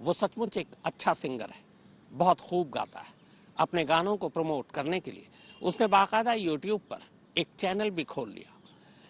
वो सचमुच एक अच्छा सिंगर है, बहुत खूब गाता है। अपने गानों को प्रमोट करने के लिए उसने बाकायदा यूट्यूब पर एक चैनल भी खोल लिया,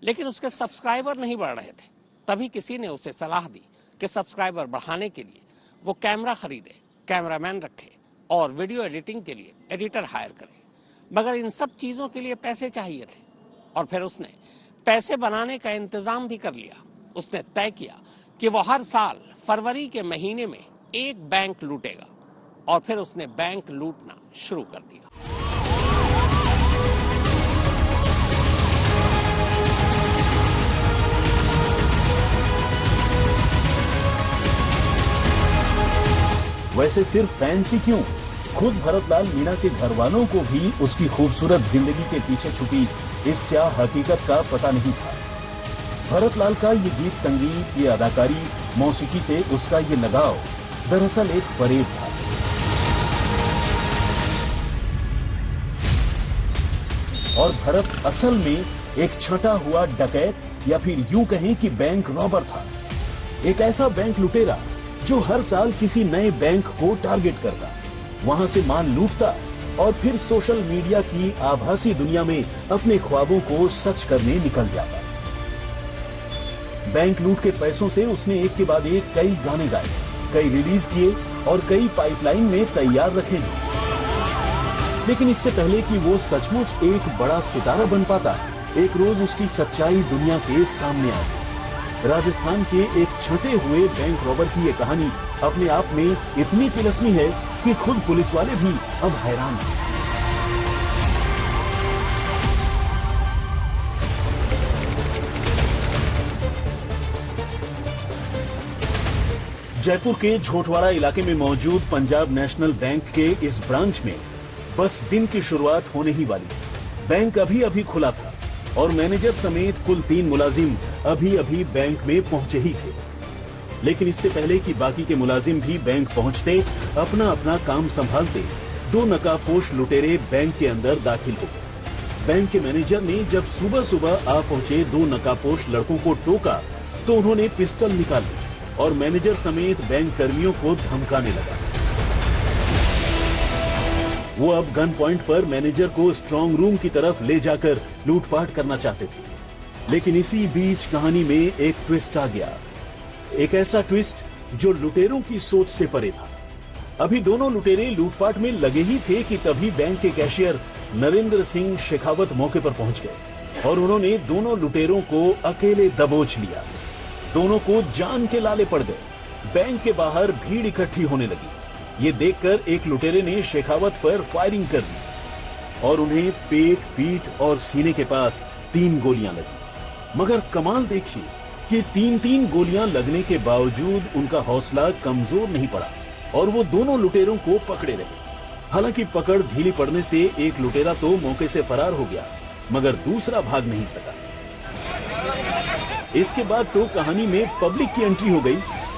लेकिन उसके सब्सक्राइबर नहीं बढ़ रहे थे। तभी किसी ने उसे सलाह दी कि सब्सक्राइबर बढ़ाने के लिए वो कैमरा खरीदे, कैमरामैन रखे और वीडियो एडिटिंग के लिए एडिटर हायर करे। मगर इन सब चीज़ों के लिए पैसे चाहिए थे और फिर उसने पैसे बनाने का इंतज़ाम भी कर लिया। उसने तय किया कि वो हर साल फरवरी के महीने में एक बैंक लूटेगा और फिर उसने बैंक लूटना शुरू कर दिया। वैसे सिर्फ फैंस ही क्यों, खुद भरतलाल मीणा के घर वालों को भी उसकी खूबसूरत जिंदगी के पीछे छुपी इस स्याह हकीकत का पता नहीं था। भरतलाल का ये गीत संगीत, ये अदाकारी, मौसीकी से उसका ये लगाव दरअसल एक फरेब था। और भरत असल में एक छटा हुआ डकैत या फिर यूं कहें कि बैंक रॉबर था। एक ऐसा बैंक लुटेरा जो हर साल किसी नए बैंक को टारगेट करता, वहां से माल लूटता और फिर सोशल मीडिया की आभासी दुनिया में अपने ख्वाबों को सच करने निकल जाता। बैंक लूट के पैसों से उसने एक के बाद एक कई गाने गाए, कई रिलीज किए और कई पाइपलाइन में तैयार रखे हैं। लेकिन इससे पहले कि वो सचमुच एक बड़ा सितारा बन पाता, एक रोज उसकी सच्चाई दुनिया के सामने आई। राजस्थान के एक छटे हुए बैंक रॉबर की ये कहानी अपने आप में इतनी तिलस्मी है कि खुद पुलिस वाले भी अब हैरान हैं। जयपुर के झोटवाड़ा इलाके में मौजूद पंजाब नेशनल बैंक के इस ब्रांच में बस दिन की शुरुआत होने ही वाली। बैंक अभी अभी खुला था और मैनेजर समेत कुल 3 मुलाजिम अभी अभी बैंक में पहुंचे ही थे। लेकिन इससे पहले कि बाकी के मुलाजिम भी बैंक पहुंचते, अपना अपना काम संभालते, 2 नकाबपोश लुटेरे बैंक के अंदर दाखिल हो गए। बैंक के मैनेजर ने जब सुबह सुबह आ पहुंचे 2 नकाबपोश लड़कों को टोका तो उन्होंने पिस्टल निकाल ली और मैनेजर समेत बैंक कर्मियों को धमकाने लगा। वो अब गन पॉइंट पर मैनेजर को स्ट्रांग रूम की तरफ ले जाकर लूटपाट करना चाहते थे। लेकिन इसी बीच कहानी में एक ट्विस्ट आ गया, एक ऐसा ट्विस्ट जो लुटेरों की सोच से परे था। अभी दोनों लुटेरे लूटपाट में लगे ही थे कि तभी बैंक के कैशियर नरेंद्र सिंह शेखावत मौके पर पहुंच गए और उन्होंने दोनों लुटेरों को अकेले दबोच लिया। दोनों को जान के लाले पड़ गए। बैंक के बाहर भीड़ इकट्ठी होने लगी। ये देखकर एक लुटेरे ने शेखावत पर फायरिंग कर दी और उन्हें पेट, पीठ और सीने के पास 3 गोलियां लगी। मगर कमाल देखिए कि 3-3 गोलियां लगने के बावजूद उनका हौसला कमजोर नहीं पड़ा और वो दोनों लुटेरों को पकड़े रहे। हालांकि पकड़ ढीली पड़ने से एक लुटेरा तो मौके से फरार हो गया, मगर दूसरा भाग नहीं सका। इसके बाद तो कहानी में पब्लिक की एंट्री हो गई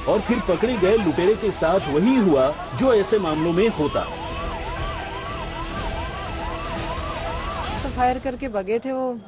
और फिर पकड़े गए लुटेरे के साथ वही हुआ जो ऐसे मामलों में होता है। तो फायर करके भगे थे। वो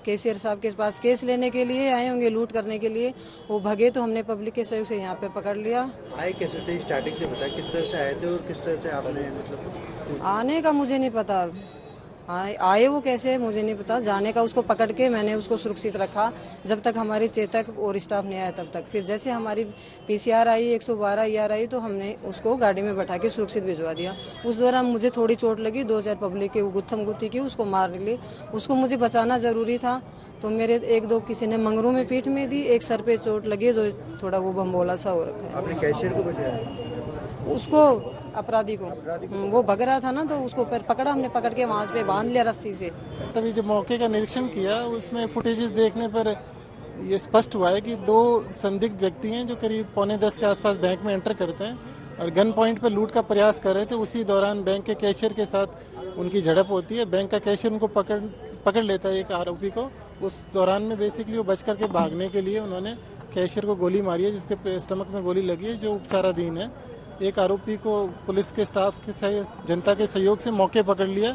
कैशियर साहब के पास केस लेने के लिए आए होंगे, लूट करने के लिए। वो भगे तो हमने पब्लिक के सहयोग से यहाँ पे पकड़ लिया। आए कैसे थे, स्टार्टिंग से बताया किस तरह से आए थे और किस तरह से आपने मतलब? आने का मुझे नहीं पता, आए वो कैसे मुझे नहीं पता। जाने का उसको पकड़ के मैंने उसको सुरक्षित रखा जब तक हमारी चेतक और स्टाफ नहीं आया तब तक। फिर जैसे हमारी पीसीआर आई, 112 ER आई तो हमने उसको गाड़ी में बैठा के सुरक्षित भिजवा दिया। उस दौरान मुझे थोड़ी चोट लगी, 2-4 पब्लिक के गुत्थम गुत्ती की, उसको मार ली। उसको मुझे बचाना जरूरी था तो मेरे 1-2 किसी ने मंगरू में पीठ में दी, एक सर पे चोट लगी जो थोड़ा वो बम्बोला सा हो रखा है। आपने कैशियर को बचाया? उसको, अपराधी को वो भग रहा था ना तो उसको फिर पकड़ा हमने, पकड़ के वहां पे बांध लिया रस्सी से। तभी जब मौके का निरीक्षण किया उसमें फुटेजेस देखने पर ये स्पष्ट हुआ है कि 2 संदिग्ध व्यक्ति हैं जो करीब 9:45 के आसपास बैंक में एंटर करते हैं और गन पॉइंट पर लूट का प्रयास कर रहे थे। उसी दौरान बैंक के कैशियर के साथ उनकी झड़प होती है। बैंक का कैशियर उनको पकड़ लेता है, एक आरोपी को। उस दौरान में बेसिकली वो बच करके भागने के लिए उन्होंने कैशियर को गोली मारी है, जिसके स्टमक में गोली लगी है, जो उपचाराधीन है। एक आरोपी को पुलिस के स्टाफ के जनता के सहयोग से मौके पकड़ लिया,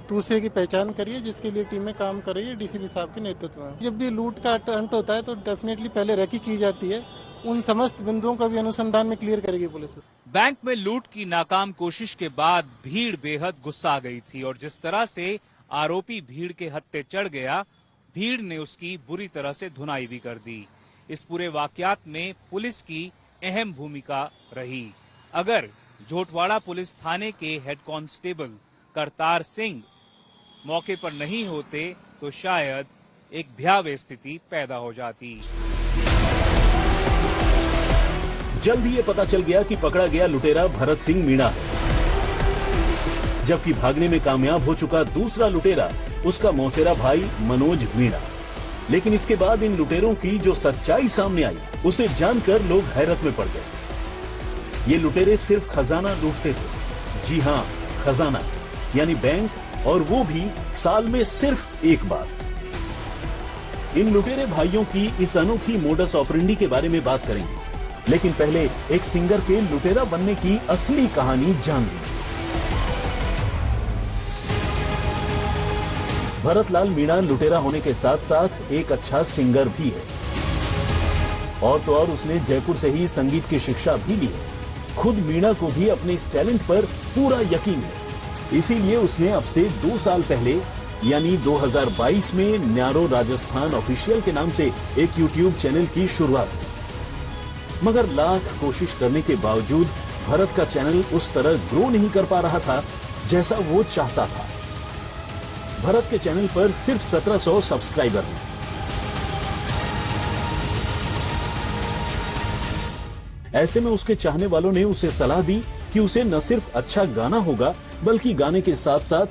दूसरे की पहचान करिए जिसके लिए टीमें काम कर रही है डीसीपी साहब के नेतृत्व में। जब भी लूट का अंत होता है तो डेफिनेटली पहले रेकी की जाती है उन समस्त बिंदुओं का भी अनुसंधान में क्लियर करेगी पुलिस। बैंक में लूट की नाकाम कोशिश के बाद भीड़ बेहद गुस्सा गई थी और जिस तरह से आरोपी भीड़ के हत्थे चढ़ गया, भीड़ ने उसकी बुरी तरह से धुनाई भी कर दी। इस पूरे वाकयात में पुलिस की अहम भूमिका रही। अगर झोटवाड़ा पुलिस थाने के हेड कांस्टेबल करतार सिंह मौके पर नहीं होते तो शायद एक भयावह स्थिति पैदा हो जाती। जल्द ही ये पता चल गया कि पकड़ा गया लुटेरा भरत सिंह मीणा है, जबकि भागने में कामयाब हो चुका दूसरा लुटेरा उसका मौसेरा भाई मनोज मीणा। लेकिन इसके बाद इन लुटेरों की जो सच्चाई सामने आई उसे जानकर लोग हैरत में पड़ गए। ये लुटेरे सिर्फ खजाना लूटते थे। जी हां, खजाना यानी बैंक, और वो भी साल में सिर्फ एक बार। इन लुटेरे भाइयों की इस अनोखी मोडस ऑपरेंडी के बारे में बात करेंगे, लेकिन पहले एक सिंगर के लुटेरा बनने की असली कहानी जान ली। भरतलाल मीणा लुटेरा होने के साथ साथ एक अच्छा सिंगर भी है, और तो और उसने जयपुर से ही संगीत की शिक्षा भी ली है। खुद मीणा को भी अपने इस टैलेंट पर पूरा यकीन है, इसीलिए उसने अब से 2 साल पहले यानी 2022 में न्यारो राजस्थान ऑफिशियल के नाम से एक यूट्यूब चैनल की शुरुआत की। मगर लाख कोशिश करने के बावजूद भरत का चैनल उस तरह ग्रो नहीं कर पा रहा था जैसा वो चाहता था। भरत के चैनल पर सिर्फ 1700 सब्सक्राइबर हैं। ऐसे में उसके चाहने वालों ने उसे सलाह दी कि उसे न सिर्फ अच्छा गाना होगा बल्कि गाने के साथ साथ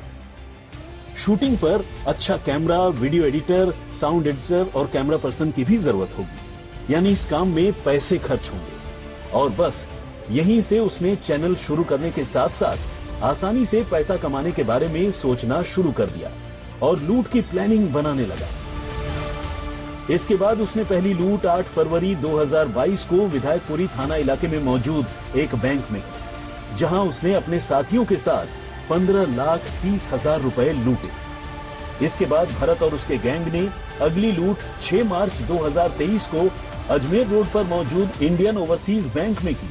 शूटिंग पर अच्छा camera, video editor, sound editor और कैमरा पर्सन की भी जरूरत होगी। यानी इस काम में पैसे खर्च होंगे। और बस यहीं से उसने चैनल शुरू करने के साथ साथ आसानी से पैसा कमाने के बारे में सोचना शुरू कर दिया और लूट की प्लानिंग बनाने लगा। इसके बाद उसने पहली लूट 8 फरवरी 2022 को विधायकपुरी थाना इलाके में मौजूद एक बैंक में की, जहां उसने अपने साथियों के साथ 15,30,000 रुपए लूटे। इसके बाद भरत और उसके गैंग ने अगली लूट 6 मार्च 2023 को अजमेर रोड पर मौजूद इंडियन ओवरसीज बैंक में की,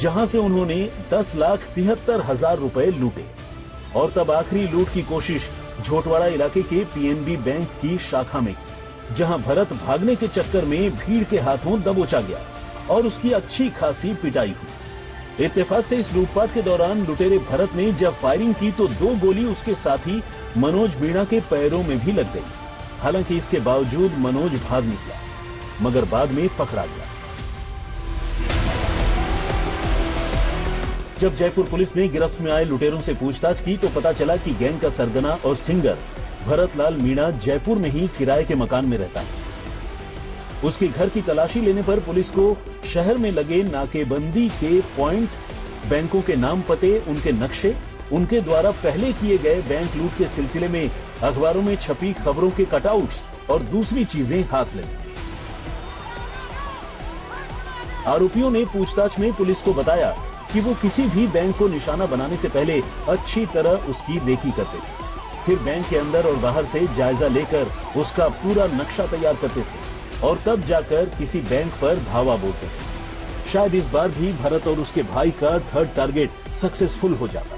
जहां से उन्होंने 10,73,000 रुपए लूटे। और तब आखिरी लूट की कोशिश झोटवाड़ा इलाके के पीएनबी बैंक की शाखा में की, जहां भरत भागने के चक्कर में भीड़ के हाथों दबोचा गया और उसकी अच्छी खासी पिटाई हुई। इत्तेफाक से इस लूटपाट के दौरान लुटेरे भरत ने जब फायरिंग की तो 2 गोली उसके साथी मनोज मीणा के पैरों में भी लग गई। हालांकि इसके बावजूद मनोज भाग निकला, मगर बाद में पकड़ा गया। जब जयपुर पुलिस ने गिरफ्त में आए लुटेरों से पूछताछ की तो पता चला कि गैंग का सरगना और सिंगर भरतलाल मीणा जयपुर में ही किराए के मकान में रहता है। उसके घर की तलाशी लेने पर पुलिस को शहर में लगे नाकेबंदी के पॉइंट, बैंकों के नाम पते, उनके नक्शे, उनके द्वारा पहले किए गए बैंक लूट के सिलसिले में अखबारों में छपी खबरों के कटआउट्स और दूसरी चीजें हाथ लगी। आरोपियों ने पूछताछ में पुलिस को बताया कि वो किसी भी बैंक को निशाना बनाने से पहले अच्छी तरह उसकी रेकी करते थे, फिर बैंक के अंदर और बाहर से जायजा लेकर उसका पूरा नक्शा तैयार करते थे और तब जाकर किसी बैंक पर धावा बोलते थे। शायद इस बार भी भरत और उसके भाई का थर्ड टारगेट सक्सेसफुल हो जाता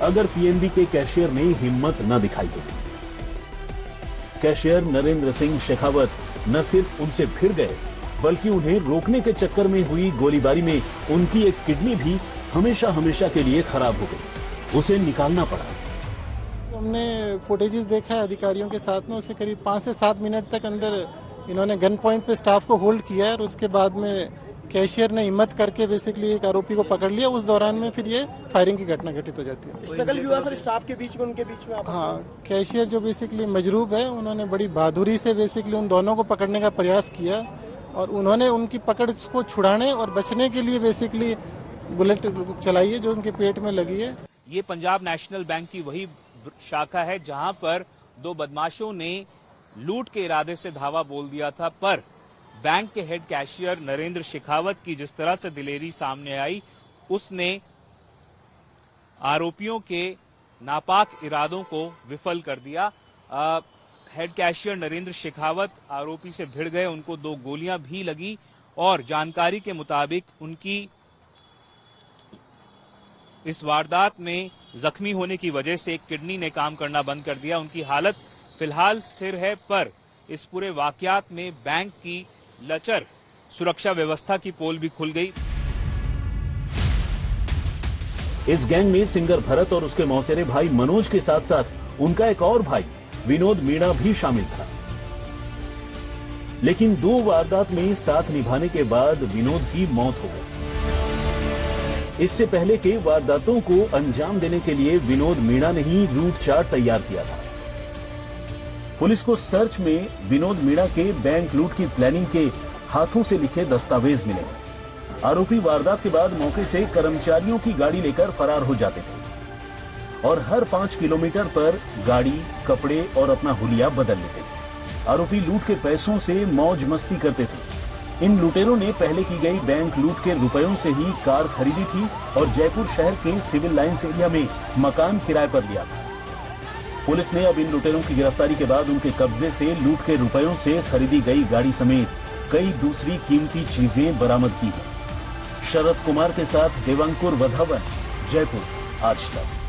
अगर पीएनबी के कैशियर ने हिम्मत न दिखाई होती। कैशियर नरेंद्र सिंह शेखावत न सिर्फ उनसे भिड़ गए बल्कि उन्हें रोकने के चक्कर में हुई गोलीबारी में उनकी एक किडनी भी हमेशा हमेशा के लिए खराब हो गई। उसे निकालना पड़ा। हमने फुटेजेस देखा है अधिकारियों के साथ में, उससे करीब 5 से 7 मिनट तक अंदर इन्होंने गन पॉइंट पे स्टाफ को होल्ड किया और उसके बाद में कैशियर ने हिम्मत करके बेसिकली एक आरोपी को पकड़ लिया। उस दौरान में फिर ये फायरिंग की घटना घटित हो जाती है। स्ट्रगल भी हुआ सर स्टाफ के बीच में, उनके बीच में? हाँ, कैशियर जो बेसिकली मजरूब है, उन्होंने बड़ी बहादुरी से बेसिकली उन दोनों को पकड़ने का प्रयास किया और उन्होंने उनकी पकड़ को छुड़ाने और बचने के लिए बेसिकली बुलेट चलाई है जो उनके पेट में लगी है। ये पंजाब नेशनल बैंक की वही शाखा है जहां पर 2 बदमाशों ने लूट के इरादे से धावा बोल दिया था, पर बैंक के हेड कैशियर नरेंद्र शेखावत की जिस तरह से दिलेरी सामने आई, उसने आरोपियों के नापाक इरादों को विफल कर दिया। हेड कैशियर नरेंद्र शेखावत आरोपी से भिड़ गए, उनको 2 गोलियां भी लगी और जानकारी के मुताबिक उनकी इस वारदात में जख्मी होने की वजह से एक किडनी ने काम करना बंद कर दिया। उनकी हालत फिलहाल स्थिर है, पर इस पूरे वाकयात में बैंक की लचर सुरक्षा व्यवस्था की पोल भी खुल गई। इस गैंग में सिंगर भरत और उसके मौसेरे भाई मनोज के साथ साथ उनका एक और भाई विनोद मीणा भी शामिल था। लेकिन 2 वारदात में साथ निभाने के बाद विनोद की मौत हो गई। इससे पहले के वारदातों को अंजाम देने के लिए विनोद मीणा ने ही रूट चार्ट तैयार किया था। पुलिस को सर्च में विनोद मीणा के बैंक लूट की प्लानिंग के हाथों से लिखे दस्तावेज मिले। आरोपी वारदात के बाद मौके से कर्मचारियों की गाड़ी लेकर फरार हो जाते थे और हर 5 किलोमीटर पर गाड़ी, कपड़े और अपना हुलिया बदल लेते थे। आरोपी लूट के पैसों से मौज मस्ती करते थे। इन लुटेरों ने पहले की गई बैंक लूट के रुपयों से ही कार खरीदी थी और जयपुर शहर के सिविल लाइंस एरिया में मकान किराए पर लिया था। पुलिस ने अब इन लुटेरों की गिरफ्तारी के बाद उनके कब्जे से लूट के रुपयों से खरीदी गई गाड़ी समेत कई दूसरी कीमती चीजें बरामद की हैं। शरद कुमार के साथ देवांकुर वधावन, जयपुर, आज तक।